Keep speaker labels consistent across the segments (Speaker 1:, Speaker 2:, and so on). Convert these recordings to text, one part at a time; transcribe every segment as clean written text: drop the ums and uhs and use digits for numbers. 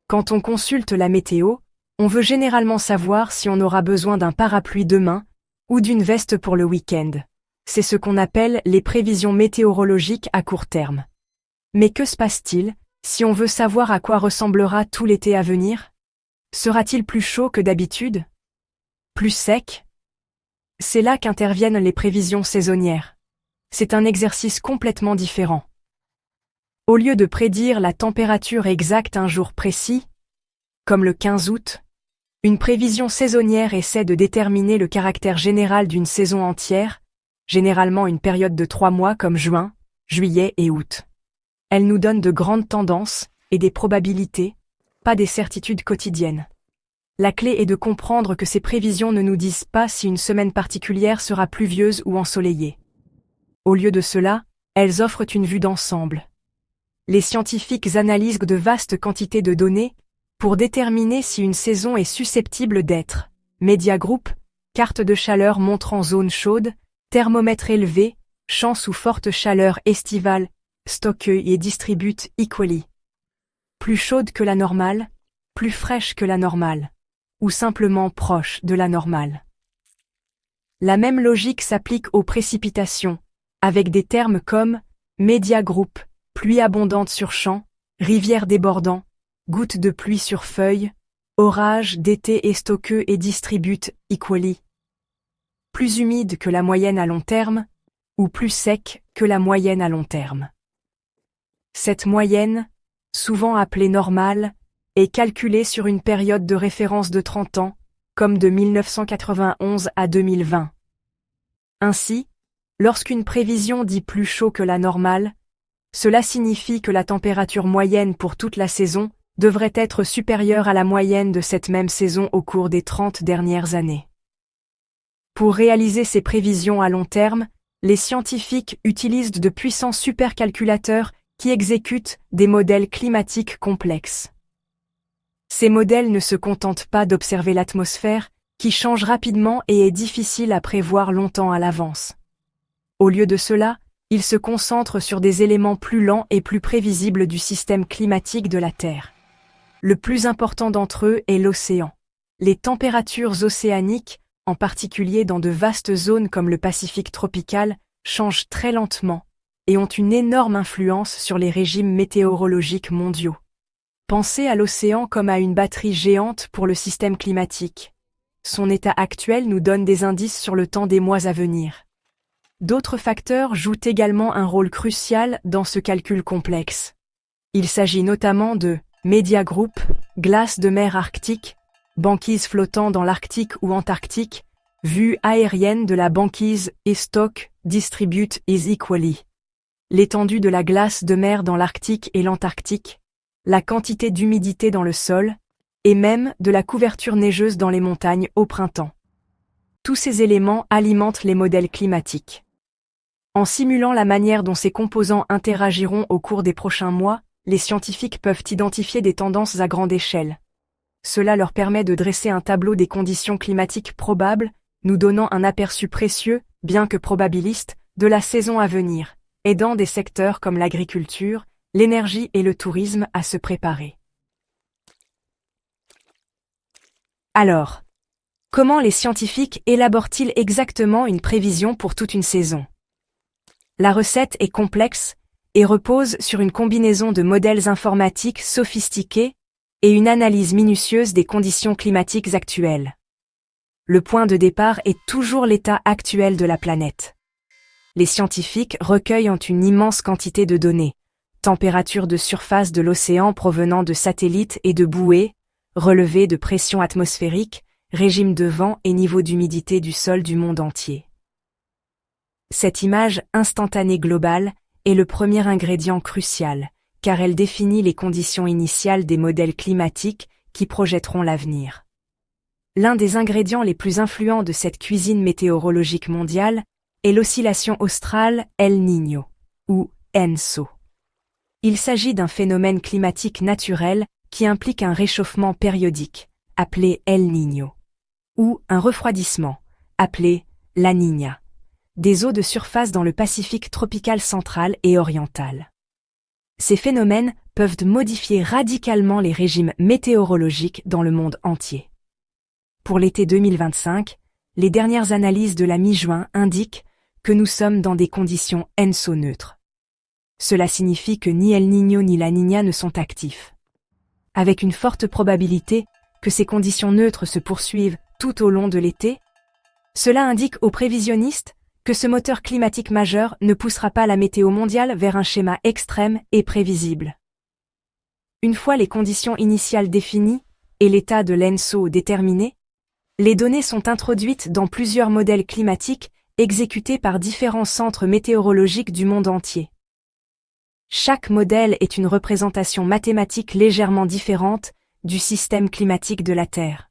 Speaker 1: Quand on consulte la météo, on veut généralement savoir si on aura besoin d'un parapluie demain ou d'une veste pour le week-end. C'est ce qu'on appelle les prévisions météorologiques à court terme. Mais que se passe-t-il si on veut savoir à quoi ressemblera tout l'été à venir? Sera-t-il plus chaud que d'habitude? Plus sec? C'est là qu'interviennent les prévisions saisonnières. C'est un exercice complètement différent. Au lieu de prédire la température exacte un jour précis, comme le 15 août, une prévision saisonnière essaie de déterminer le caractère général d'une saison entière, généralement une période de 3 mois comme juin, juillet et août. Elle nous donne de grandes tendances et des probabilités, pas des certitudes quotidiennes. La clé est de comprendre que ces prévisions ne nous disent pas si une semaine particulière sera pluvieuse ou ensoleillée. Au lieu de cela, elles offrent une vue d'ensemble. Les scientifiques analysent de vastes quantités de données pour déterminer si une saison est susceptible d'être Media Group, carte de chaleur montrant zone chaude, thermomètre élevé, champ sous forte chaleur estivale, Stokke et distribute equally. Plus chaude que la normale, plus fraîche que la normale, ou simplement proche de la normale. La même logique s'applique aux précipitations, avec des termes comme Media Group, pluie abondante sur champ, rivière débordant, gouttes de pluie sur feuilles, orage d'été et Stokke et distribute equally. Plus humide que la moyenne à long terme, ou plus sec que la moyenne à long terme. Cette moyenne, souvent appelée normale, est calculée sur une période de référence de 30 ans, comme de 1991 à 2020. Ainsi, lorsqu'une prévision dit plus chaud que la normale, cela signifie que la température moyenne pour toute la saison devrait être supérieure à la moyenne de cette même saison au cours des 30 dernières années. Pour réaliser ces prévisions à long terme, les scientifiques utilisent de puissants supercalculateurs qui exécutent des modèles climatiques complexes. Ces modèles ne se contentent pas d'observer l'atmosphère, qui change rapidement et est difficile à prévoir longtemps à l'avance. Au lieu de cela, ils se concentrent sur des éléments plus lents et plus prévisibles du système climatique de la Terre. Le plus important d'entre eux est l'océan. Les températures océaniques, en particulier dans de vastes zones comme le Pacifique tropical, changent très lentement et ont une énorme influence sur les régimes météorologiques mondiaux. Pensez à l'océan comme à une batterie géante pour le système climatique. Son état actuel nous donne des indices sur le temps des mois à venir. D'autres facteurs jouent également un rôle crucial dans ce calcul complexe. Il s'agit notamment de Media Group, glace de mer arctique, banquise flottant dans l'Arctique ou Antarctique, vue aérienne de la banquise et Stokke distribute is equally. L'étendue de la glace de mer dans l'Arctique et l'Antarctique, la quantité d'humidité dans le sol, et même de la couverture neigeuse dans les montagnes au printemps. Tous ces éléments alimentent les modèles climatiques. En simulant la manière dont ces composants interagiront au cours des prochains mois, les scientifiques peuvent identifier des tendances à grande échelle. Cela leur permet de dresser un tableau des conditions climatiques probables, nous donnant un aperçu précieux, bien que probabiliste, de la saison à venir, aidant des secteurs comme l'agriculture, l'énergie et le tourisme à se préparer. Alors, comment les scientifiques élaborent-ils exactement une prévision pour toute une saison? La recette est complexe et repose sur une combinaison de modèles informatiques sophistiqués et une analyse minutieuse des conditions climatiques actuelles. Le point de départ est toujours l'état actuel de la planète. Les scientifiques recueillent une immense quantité de données, température de surface de l'océan provenant de satellites et de bouées, relevés de pression atmosphérique, régime de vent et niveau d'humidité du sol du monde entier. Cette image instantanée globale est le premier ingrédient crucial, car elle définit les conditions initiales des modèles climatiques qui projetteront l'avenir. L'un des ingrédients les plus influents de cette cuisine météorologique mondiale est l'oscillation australe El Niño, ou ENSO. Il s'agit d'un phénomène climatique naturel qui implique un réchauffement périodique, appelé El Niño, ou un refroidissement, appelé La Niña, des eaux de surface dans le Pacifique tropical central et oriental. Ces phénomènes peuvent modifier radicalement les régimes météorologiques dans le monde entier. Pour l'été 2025, les dernières analyses de la mi-juin indiquent que nous sommes dans des conditions ENSO neutres. Cela signifie que ni El Niño ni La Niña ne sont actifs. Avec une forte probabilité que ces conditions neutres se poursuivent tout au long de l'été, cela indique aux prévisionnistes que ce moteur climatique majeur ne poussera pas la météo mondiale vers un schéma extrême et prévisible. Une fois les conditions initiales définies et l'état de l'ENSO déterminé, les données sont introduites dans plusieurs modèles climatiques exécutés par différents centres météorologiques du monde entier. Chaque modèle est une représentation mathématique légèrement différente du système climatique de la Terre.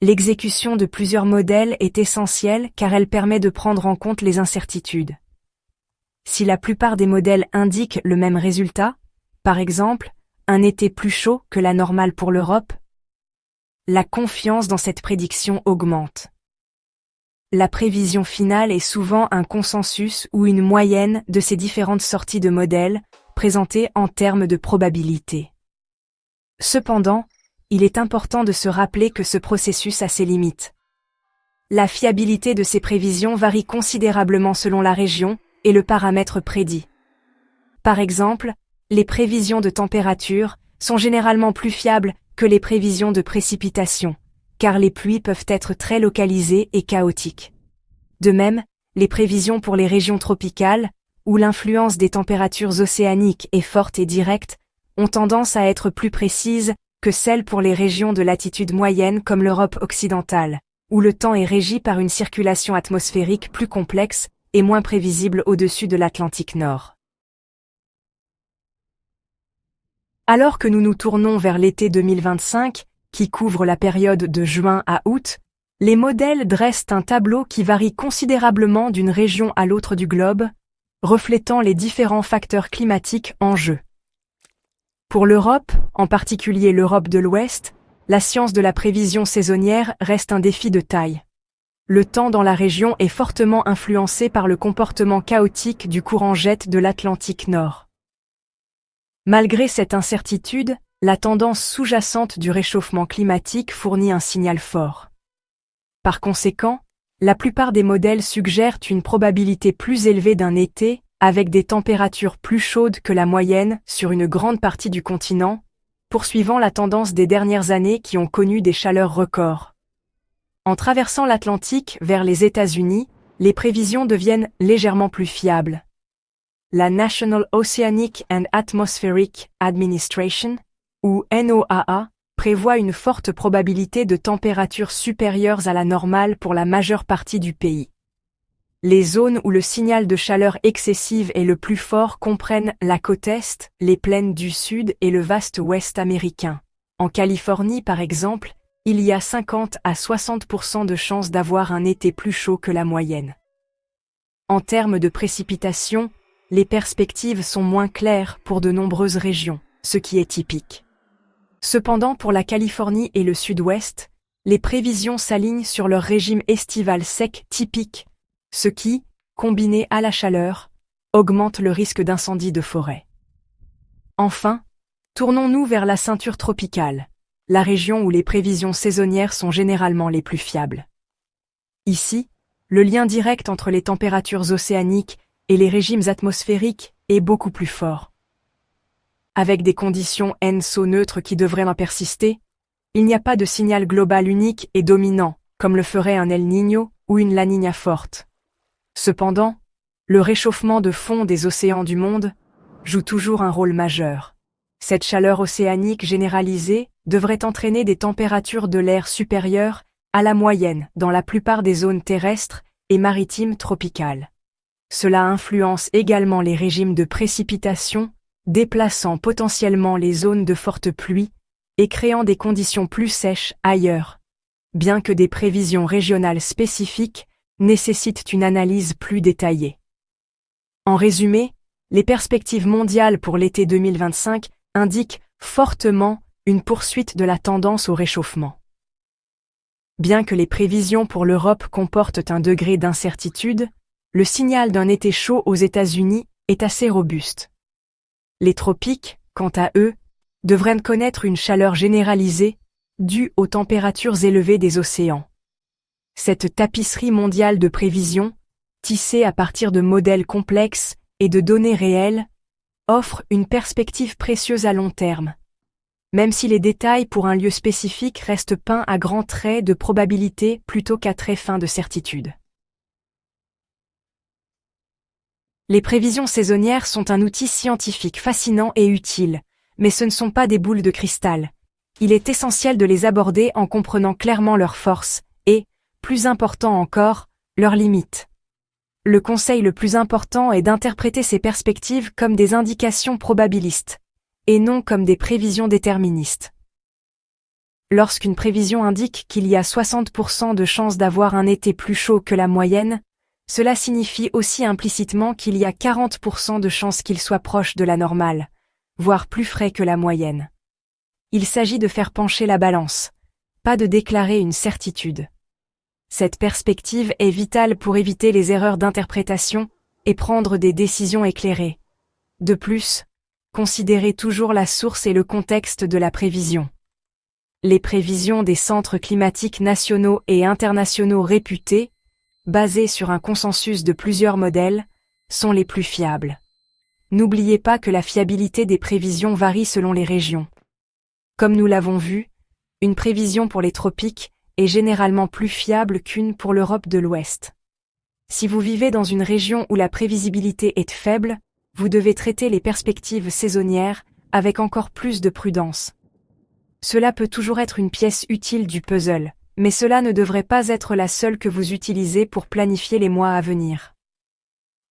Speaker 1: L'exécution de plusieurs modèles est essentielle car elle permet de prendre en compte les incertitudes. Si la plupart des modèles indiquent le même résultat, par exemple, un été plus chaud que la normale pour l'Europe, la confiance dans cette prédiction augmente. La prévision finale est souvent un consensus ou une moyenne de ces différentes sorties de modèles, présentées en termes de probabilité. Cependant, il est important de se rappeler que ce processus a ses limites. La fiabilité de ces prévisions varie considérablement selon la région et le paramètre prédit. Par exemple, les prévisions de température sont généralement plus fiables que les prévisions de précipitation, car les pluies peuvent être très localisées et chaotiques. De même, les prévisions pour les régions tropicales, où l'influence des températures océaniques est forte et directe, ont tendance à être plus précises que celles pour les régions de latitude moyenne comme l'Europe occidentale, où le temps est régi par une circulation atmosphérique plus complexe et moins prévisible au-dessus de l'Atlantique Nord. Alors que nous nous tournons vers l'été 2025, qui couvre la période de juin à août, les modèles dressent un tableau qui varie considérablement d'une région à l'autre du globe, reflétant les différents facteurs climatiques en jeu. Pour l'Europe, en particulier l'Europe de l'Ouest, la science de la prévision saisonnière reste un défi de taille. Le temps dans la région est fortement influencé par le comportement chaotique du courant jet de l'Atlantique Nord. Malgré cette incertitude, la tendance sous-jacente du réchauffement climatique fournit un signal fort. Par conséquent, la plupart des modèles suggèrent une probabilité plus élevée d'un été, avec des températures plus chaudes que la moyenne sur une grande partie du continent, poursuivant la tendance des dernières années qui ont connu des chaleurs records. En traversant l'Atlantique vers les États-Unis, les prévisions deviennent légèrement plus fiables. La National Oceanic and Atmospheric Administration, ou NOAA, prévoit une forte probabilité de températures supérieures à la normale pour la majeure partie du pays. Les zones où le signal de chaleur excessive est le plus fort comprennent la côte Est, les plaines du Sud et le vaste Ouest américain. En Californie, par exemple, il y a 50 à 60% de chances d'avoir un été plus chaud que la moyenne. En termes de précipitations, les perspectives sont moins claires pour de nombreuses régions, ce qui est typique. Cependant, pour la Californie et le Sud-Ouest, les prévisions s'alignent sur leur régime estival sec typique, ce qui, combiné à la chaleur, augmente le risque d'incendie de forêt. Enfin, tournons-nous vers la ceinture tropicale, la région où les prévisions saisonnières sont généralement les plus fiables. Ici, le lien direct entre les températures océaniques et les régimes atmosphériques est beaucoup plus fort. Avec des conditions ENSO neutres qui devraient en persister, il n'y a pas de signal global unique et dominant, comme le ferait un El Niño ou une La Niña forte. Cependant, le réchauffement de fond des océans du monde joue toujours un rôle majeur. Cette chaleur océanique généralisée devrait entraîner des températures de l'air supérieures à la moyenne dans la plupart des zones terrestres et maritimes tropicales. Cela influence également les régimes de précipitation, déplaçant potentiellement les zones de forte pluie et créant des conditions plus sèches ailleurs, bien que des prévisions régionales spécifiques nécessitent une analyse plus détaillée. En résumé, les perspectives mondiales pour l'été 2025 indiquent fortement une poursuite de la tendance au réchauffement. Bien que les prévisions pour l'Europe comportent un degré d'incertitude, le signal d'un été chaud aux États-Unis est assez robuste. Les tropiques, quant à eux, devraient connaître une chaleur généralisée, due aux températures élevées des océans. Cette tapisserie mondiale de prévisions, tissée à partir de modèles complexes et de données réelles, offre une perspective précieuse à long terme. Même si les détails pour un lieu spécifique restent peints à grands traits de probabilité plutôt qu'à traits fins de certitude. Les prévisions saisonnières sont un outil scientifique fascinant et utile, mais ce ne sont pas des boules de cristal. Il est essentiel de les aborder en comprenant clairement leurs forces et, plus important encore, leurs limites. Le conseil le plus important est d'interpréter ces perspectives comme des indications probabilistes, et non comme des prévisions déterministes. Lorsqu'une prévision indique qu'il y a 60% de chances d'avoir un été plus chaud que la moyenne, cela signifie aussi implicitement qu'il y a 40% de chances qu'il soit proche de la normale, voire plus frais que la moyenne. Il s'agit de faire pencher la balance, pas de déclarer une certitude. Cette perspective est vitale pour éviter les erreurs d'interprétation et prendre des décisions éclairées. De plus, considérez toujours la source et le contexte de la prévision. Les prévisions des centres climatiques nationaux et internationaux réputés, basées sur un consensus de plusieurs modèles, sont les plus fiables. N'oubliez pas que la fiabilité des prévisions varie selon les régions. Comme nous l'avons vu, une prévision pour les tropiques est généralement plus fiable qu'une pour l'Europe de l'Ouest. Si vous vivez dans une région où la prévisibilité est faible, vous devez traiter les perspectives saisonnières avec encore plus de prudence. Cela peut toujours être une pièce utile du puzzle, mais cela ne devrait pas être la seule que vous utilisez pour planifier les mois à venir.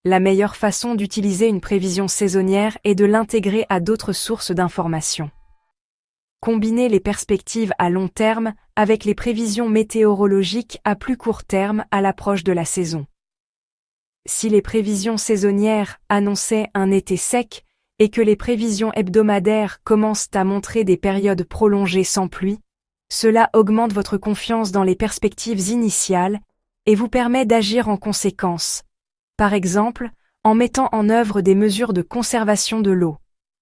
Speaker 1: La meilleure façon d'utiliser une prévision saisonnière est de l'intégrer à d'autres sources d'informations. Combinez les perspectives à long terme avec les prévisions météorologiques à plus court terme à l'approche de la saison. Si les prévisions saisonnières annonçaient un été sec et que les prévisions hebdomadaires commencent à montrer des périodes prolongées sans pluie, cela augmente votre confiance dans les perspectives initiales et vous permet d'agir en conséquence. Par exemple, en mettant en œuvre des mesures de conservation de l'eau.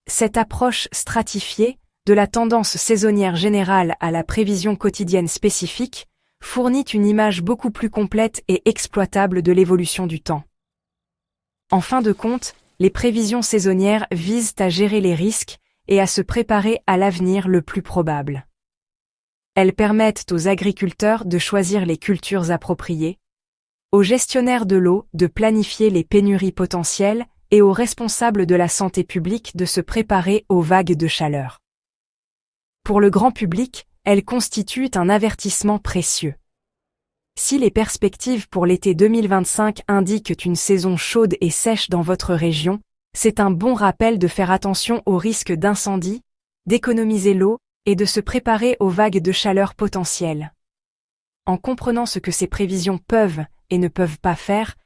Speaker 1: Cette approche stratifiée, de la tendance saisonnière générale à la prévision quotidienne spécifique, fournit une image beaucoup plus complète et exploitable de l'évolution du temps. En fin de compte, les prévisions saisonnières visent à gérer les risques et à se préparer à l'avenir le plus probable. Elles permettent aux agriculteurs de choisir les cultures appropriées, aux gestionnaires de l'eau de planifier les pénuries potentielles et aux responsables de la santé publique de se préparer aux vagues de chaleur. Pour le grand public, elles constituent un avertissement précieux. Si les perspectives pour l'été 2025 indiquent une saison chaude et sèche dans votre région, c'est un bon rappel de faire attention aux risques d'incendie, d'économiser l'eau et de se préparer aux vagues de chaleur potentielles. En comprenant ce que ces prévisions peuvent et ne peuvent pas faire,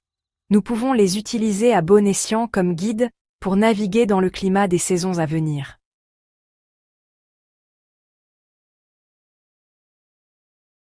Speaker 1: nous pouvons les utiliser à bon escient comme guide pour naviguer dans le climat des saisons à venir.